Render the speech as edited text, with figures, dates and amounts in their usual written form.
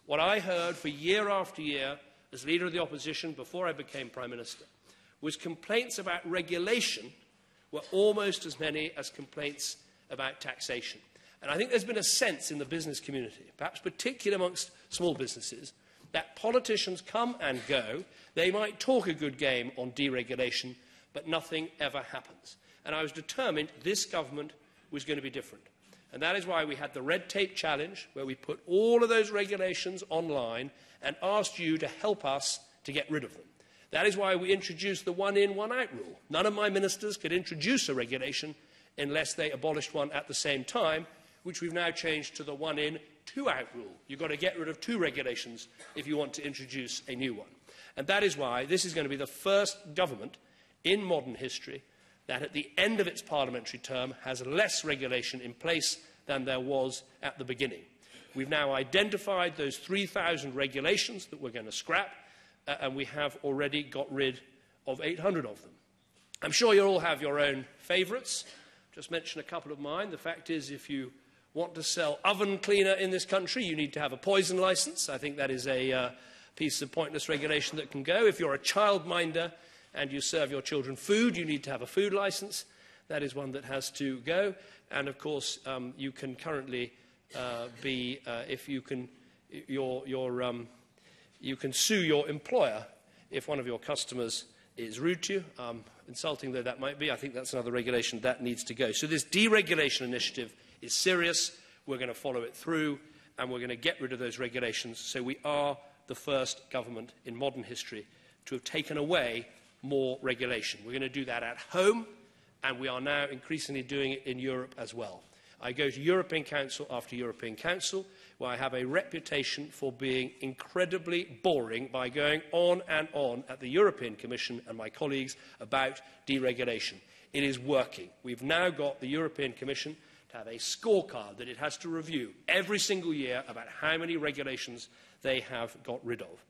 What I heard for year after year as Leader of the Opposition before I became Prime Minister was complaints about regulation were almost as many as complaints about taxation. And I think there's been a sense in the business community, perhaps particularly amongst small businesses, that politicians come and go. They might talk a good game on deregulation, but nothing ever happens. And I was determined this government was going to be different. And that is why we had the red tape challenge, where we put all of those regulations online and asked you to help us to get rid of them. That is why we introduced the one-in, one-out rule. None of my ministers could introduce a regulation unless they abolished one at the same time, which we've now changed to the one-in, two-out rule. You've got to get rid of two regulations if you want to introduce a new one. And that is why this is going to be the first government in modern history that at the end of its parliamentary term has less regulation in place than there was at the beginning. We've now identified those 3,000 regulations that we're going to scrap, and we have already got rid of 800 of them. I'm sure you all have your own favourites. Just mention a couple of mine. The fact is, if you want to sell oven cleaner in this country, you need to have a poison licence. I think that is a piece of pointless regulation that can go. If you're a childminder and you serve your children food, you need to have a food licence. That is one that has to go. And of course, you can currently you can sue your employer if one of your customers is rude to you. Insulting though that might be, I think that's another regulation that needs to go. So this deregulation initiative is serious. We're going to follow it through, and we're going to get rid of those regulations. So we are the first government in modern history to have taken away more regulation. We're going to do that at home, and we are now increasingly doing it in Europe as well. I go to European Council after European Council, where I have a reputation for being incredibly boring by going on and on at the European Commission and my colleagues about deregulation. It is working. We've now got the European Commission to have a scorecard that it has to review every single year about how many regulations they have got rid of.